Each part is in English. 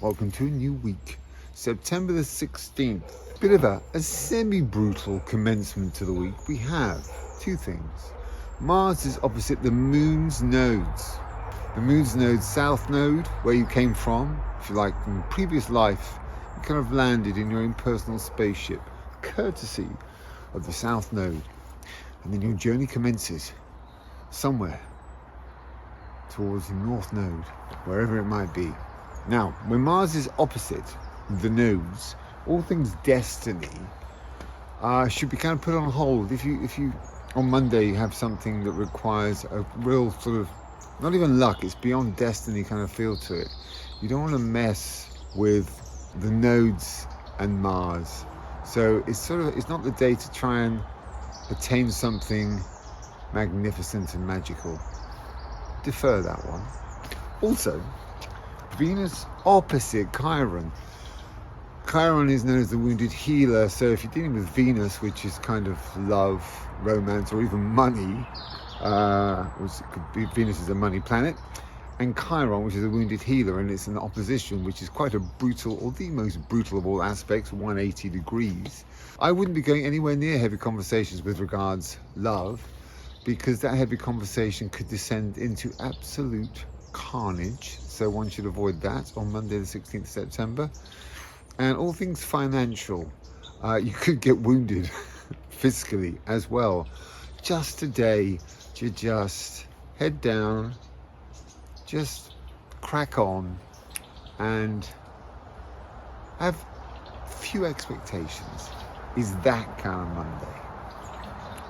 Welcome to a new week, September the 16th. Bit of a semi-brutal commencement to the week. We have two things. Mars is opposite the Moon's nodes. The Moon's node, South Node, where you came from, if you like, from previous life, you kind of landed in your own personal spaceship, courtesy of the South Node. And then your journey commences somewhere towards the North Node, wherever it might be. Now, when Mars is opposite the nodes, all things destiny should be kind of put on hold. If you on Monday you have something that requires a real sort of, not even luck, it's beyond destiny kind of feel to it. You don't want to mess with the nodes and Mars. So it's not the day to try and attain something magnificent and magical. Defer that one. Also, Venus opposite Chiron. Chiron is known as the wounded healer, so if you're dealing with Venus, which is kind of love, romance, or even money, which could be, Venus is a money planet, and Chiron, which is a wounded healer, and it's an opposition, which is quite a brutal, or the most brutal of all aspects, 180 degrees. I wouldn't be going anywhere near heavy conversations with regards love, because that heavy conversation could descend into absolute carnage, so one should avoid that on Monday the 16th of September. And all things financial, you could get wounded fiscally as well. Just today to just head down, just crack on and have few expectations. Is that kind of Monday.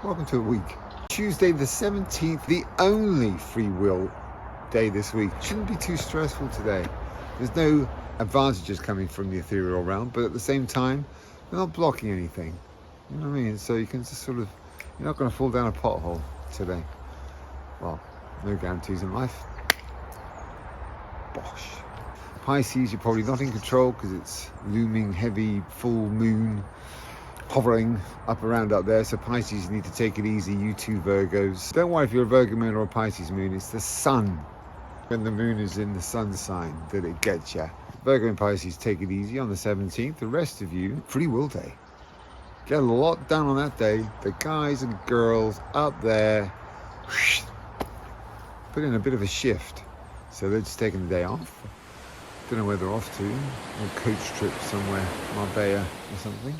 Welcome to a week. Tuesday the 17th, the only free will day this week. Shouldn't be too stressful today. There's no advantages coming from the ethereal realm, but at the same time, they're not blocking anything. You know what I mean? So you can just sort of, you're not going to fall down a pothole today. Well, no guarantees in life. Bosh. Pisces, you're probably not in control because it's looming heavy full moon hovering up around up there. So Pisces, you need to take it easy. You two Virgos. Don't worry if you're a Virgo moon or a Pisces moon. It's the sun. When the moon is in the sun sign that it gets you. Virgo and Pisces, take it easy on the 17th. The rest of you, free will day. Get a lot done on that day. The guys and girls up there put in a bit of a shift. So they're just taking the day off. Don't know where they're off to. A coach trip somewhere, Marbella or something.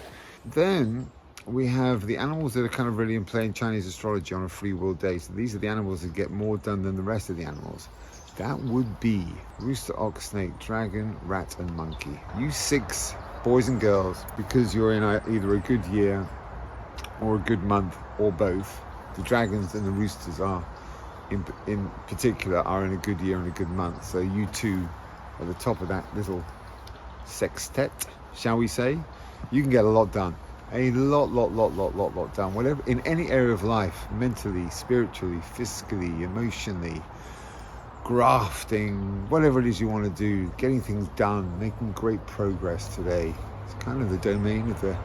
Then we have the animals that are kind of really in play in Chinese astrology on a free will day. So these are the animals that get more done than the rest of the animals. That would be rooster, ox, snake, dragon, rat, and monkey. You 6 boys and girls, because you're in either a good year or a good month or both. The dragons and the roosters are, in particular, are in a good year and a good month. So you two at the top of that little sextet, shall we say? You can get a lot done. A lot done. Whatever, in any area of life, mentally, spiritually, fiscally, emotionally, grafting, whatever it is you want to do, getting things done, making great progress today. It's kind of the domain of the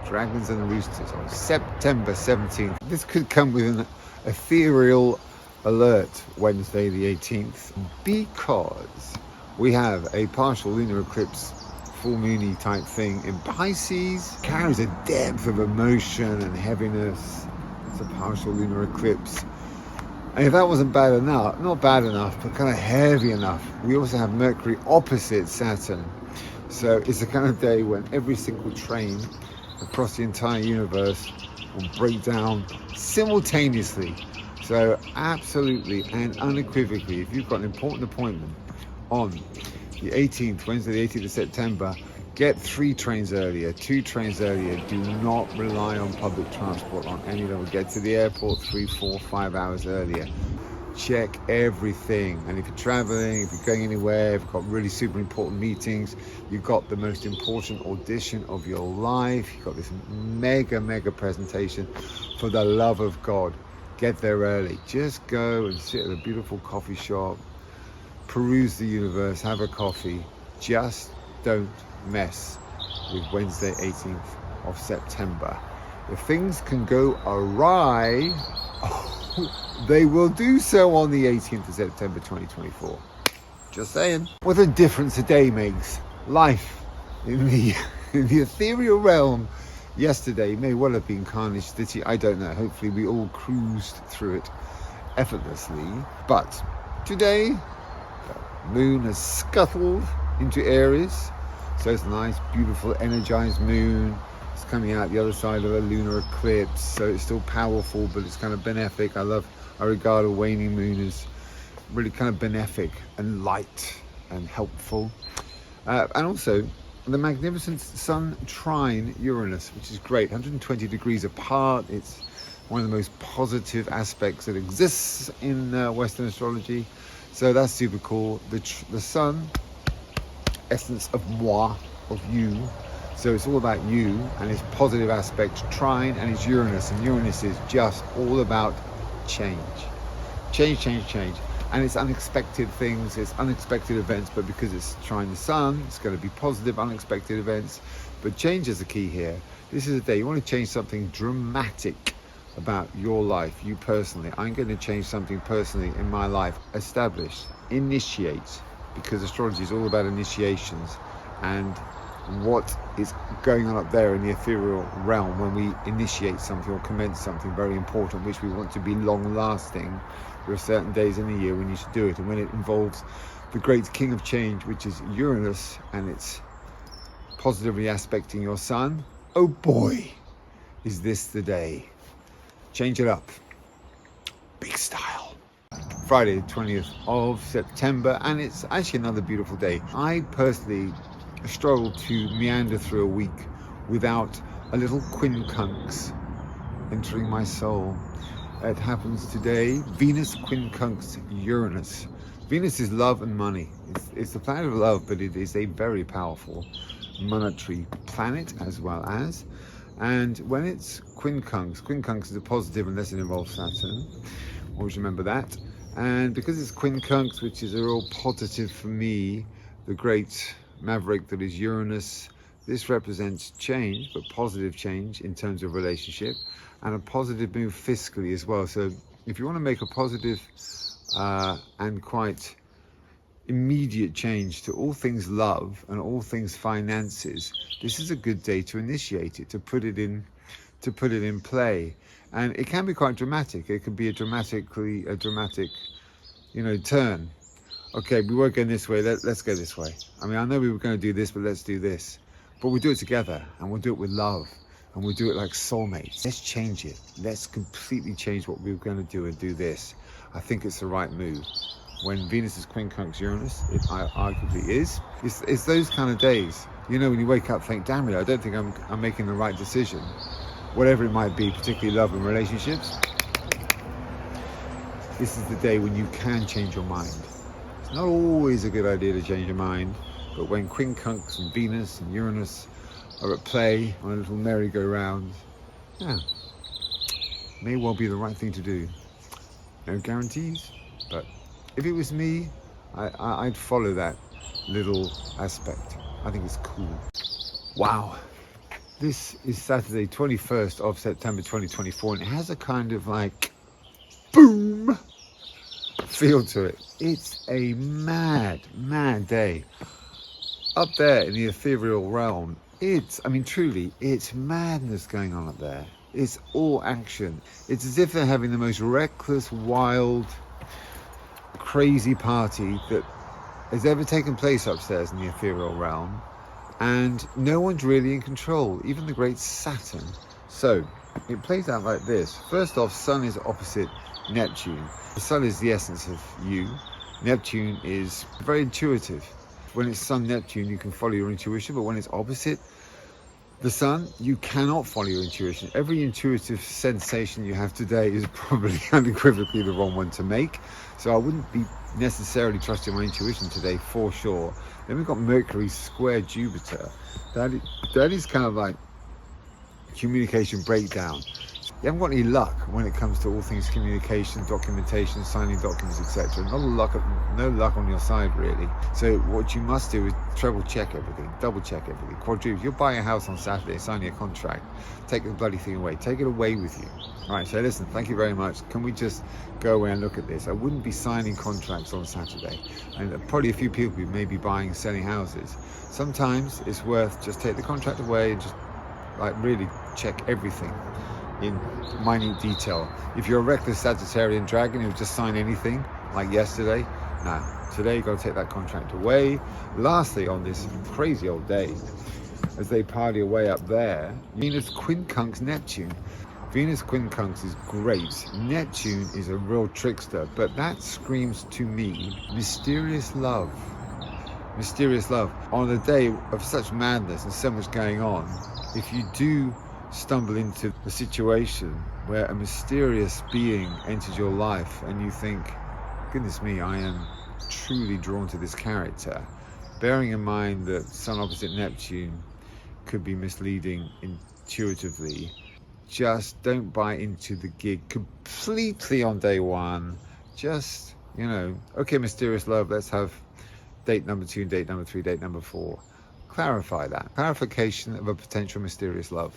dragons and the roosters on September 17th. This could come with an ethereal alert Wednesday the 18th, because we have a partial lunar eclipse, full moony type thing in Pisces. Carries a depth of emotion and heaviness. It's a partial lunar eclipse. And if that wasn't bad enough, not bad enough, but kind of heavy enough, we also have Mercury opposite Saturn. So it's the kind of day when every single train across the entire universe will break down simultaneously. So absolutely and unequivocally, if you've got an important appointment on the 18th, Wednesday the 18th of September, get 3 trains earlier, 2 trains earlier. Do not rely on public transport on any level. Get to the airport 3, 4, 5 hours earlier. Check everything. And if you're traveling, if you're going anywhere, if you've got really super important meetings, you've got the most important audition of your life, you've got this mega presentation, for the love of God, get there early. Just go and sit at a beautiful coffee shop, peruse the universe, have a coffee. Just don't mess with Wednesday 18th of September. If things can go awry, they will do so on the 18th of September 2024. Just saying. What a difference a day makes. Life in the in the ethereal realm yesterday may well have been Carnage City. I don't know. Hopefully we all cruised through it effortlessly. But today, the moon has scuttled into Aries. So it's a nice, beautiful, energized moon. It's coming out the other side of a lunar eclipse. So it's still powerful, but it's kind of benefic. I regard a waning moon as really kind of benefic and light and helpful. And also the magnificent Sun trine Uranus, which is great, 120 degrees apart. It's one of the most positive aspects that exists in Western astrology. So that's super cool. The Sun, essence of moi, of you. So it's all about you and its positive aspects, trine, and it's Uranus. And Uranus is just all about change. Change. And it's unexpected things, it's unexpected events, but because it's trine the Sun, it's going to be positive, unexpected events. But change is the key here. This is a day you want to change something dramatic about your life, you personally. I'm going to change something personally in my life. Establish, initiate, because astrology is all about initiations and what is going on up there in the ethereal realm when we initiate something or commence something very important, which we want to be long lasting. There are certain days in the year when you should do it, and when it involves the great king of change, which is Uranus, and it's positively aspecting your Sun, oh boy, is this the day. Change it up. Big style. Friday, 20th of September, and it's actually another beautiful day. I personally struggle to meander through a week without a little Quincunx entering my soul. It happens today. Venus Quincunx Uranus. Venus is love and money. It's the planet of love, but it is a very powerful monetary planet as well as. And when it's Quincunx is a positive unless it involves Saturn. Always remember that. And because it's Quincunx, which is a real positive for me, the great maverick that is Uranus, this represents change, but positive change in terms of relationship, and a positive move fiscally as well. So if you want to make a positive and quite immediate change to all things love and all things finances, this is a good day to initiate it, to put it in play. And it can be quite dramatic. It can be a dramatic, turn. Okay, we weren't going this way, let's go this way. I mean, I know we were going to do this, but let's do this. But we'll do it together, and we'll do it with love, and we'll do it like soulmates. Let's change it. Let's completely change what we were going to do and do this. I think it's the right move. When Venus is Quincunx Uranus, it arguably is. It's those kind of days. You know, when you wake up, think, damn it, I don't think I'm making the right decision. Whatever it might be, particularly love and relationships. This is the day when you can change your mind. It's not always a good idea to change your mind, but when Quincunx and Venus and Uranus are at play on a little merry-go-round, may well be the right thing to do. No guarantees, but if it was me, I'd follow that little aspect. I think it's cool. Wow. This is Saturday, 21st of September 2024, and it has a kind of like boom feel to it. It's a mad day. Up there in the ethereal realm, truly, it's madness going on up there. It's all action. It's as if they're having the most reckless, wild, crazy party that has ever taken place upstairs in the ethereal realm. And no one's really in control, even the great Saturn. So it plays out like this. First off, Sun is opposite Neptune. The Sun is the essence of you. Neptune is very intuitive. When it's Sun Neptune, you can follow your intuition, but when it's opposite the Sun, you cannot follow your intuition. Every intuitive sensation you have today is probably unequivocally the wrong one to make. So I wouldn't be necessarily trusting my intuition today for sure. Then we've got Mercury square Jupiter. That is kind of like communication breakdown. You haven't got any luck when it comes to all things communication, documentation, signing documents, etc. No luck on your side, really. So what you must do is treble check everything, double check everything, quadruple. You're buying a house on Saturday, signing a contract, take the bloody thing away. Take it away with you. All right, so listen, thank you very much. Can we just go away and look at this? I wouldn't be signing contracts on Saturday. And probably a few people who may be buying and selling houses. Sometimes it's worth just take the contract away and just really check everything in minute detail. If you're a reckless Sagittarian dragon who just sign anything like yesterday, today you've got to take that contract away. Lastly, on this crazy old day, as they party away up there, Venus Quincunx Neptune. Venus Quincunx is great. Neptune is a real trickster, but that screams to me mysterious love. Mysterious love. On a day of such madness and so much going on, if you do stumble into a situation where a mysterious being enters your life and you think, goodness me, I am truly drawn to this character, bearing in mind that Sun opposite Neptune could be misleading intuitively, just don't buy into the gig completely on day one. Just, okay, mysterious love, let's have date number 2, date number 3, date number 4. Clarify that. Clarification of a potential mysterious love.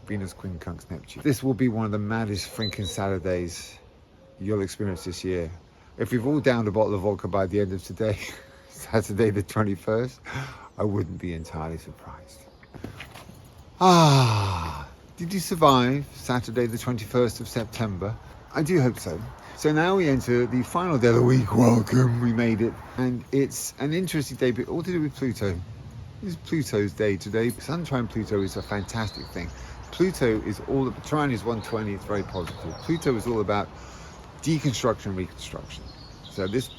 Venus Quincunx Neptune. This will be one of the maddest freaking Saturdays you'll experience this year. If we've all downed a bottle of vodka by the end of today, Saturday the 21st, I wouldn't be entirely surprised. Did you survive Saturday the 21st of September? I do hope so. So now we enter the final day of the week. Welcome, we made it. And it's an interesting day, but all to do with Pluto. It's Pluto's day today. Sun trine Pluto is a fantastic thing. Pluto is all about, trine is 120, it's very positive. Pluto is all about deconstruction and reconstruction. So this,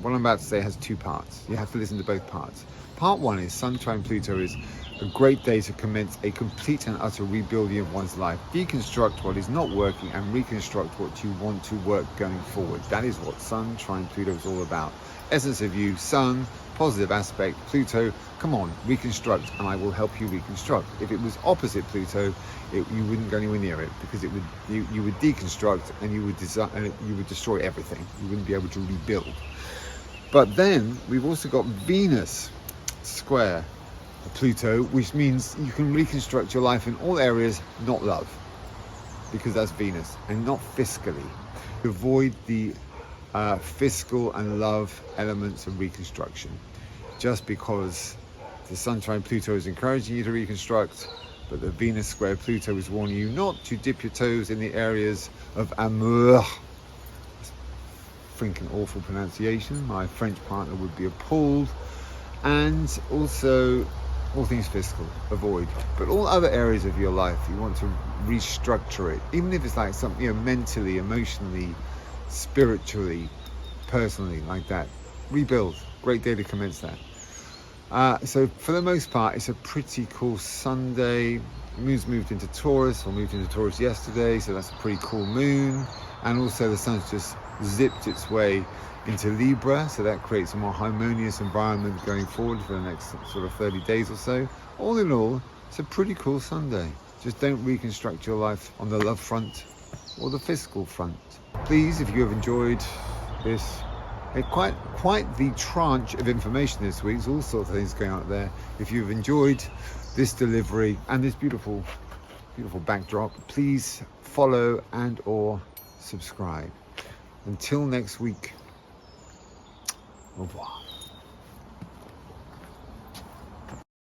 what I'm about to say has 2 parts. You have to listen to both parts. Part 1 is Sun trine Pluto is a great day to commence a complete and utter rebuilding of one's life. Deconstruct what is not working and reconstruct what you want to work going forward. That is what Sun trine Pluto is all about. Essence of you, Sun, positive aspect, Pluto, come on, reconstruct, and I will help you reconstruct. If it was opposite Pluto, you wouldn't go anywhere near it, because you would deconstruct and you would destroy everything. You wouldn't be able to rebuild. But then we've also got Venus square Pluto, which means you can reconstruct your life in all areas, not love, because that's Venus, and not fiscally. Avoid the fiscal and love elements of reconstruction, just because the Sun trine Pluto is encouraging you to reconstruct, but the Venus square Pluto is warning you not to dip your toes in the areas of amour. Freaking awful pronunciation. My French partner would be appalled. And also all things fiscal, avoid. But all other areas of your life, you want to restructure it, even if it's like something, mentally, emotionally, spiritually, personally, like that. Rebuild. Great day to commence that. So for the most part, it's a pretty cool Sunday. Moon's moved into Taurus, or moved into Taurus yesterday, so that's a pretty cool moon. And also the sun's just zipped its way into Libra, so that creates a more harmonious environment going forward for the next sort of 30 days or so. All in all, it's a pretty cool Sunday. Just don't reconstruct your life on the love front or the fiscal front. Please, if you have enjoyed this, quite the tranche of information this week. There's all sorts of things going on there. If you've enjoyed this delivery and this beautiful backdrop, please follow and or subscribe. Until next week, au revoir.